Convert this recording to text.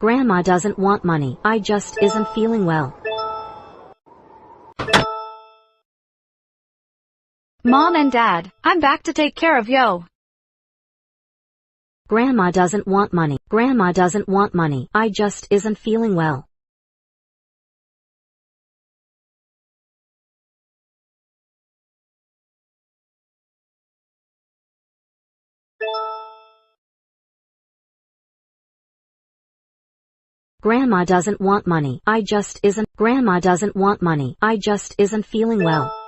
Grandma doesn't want money. I just isn't feeling well. Mom and Dad, I'm back to take care of yo. Grandma doesn't want money. Grandma doesn't want money. I just isn't feeling well. Grandma doesn't want money. I just isn't. Grandma doesn't want money. I just isn't feeling well.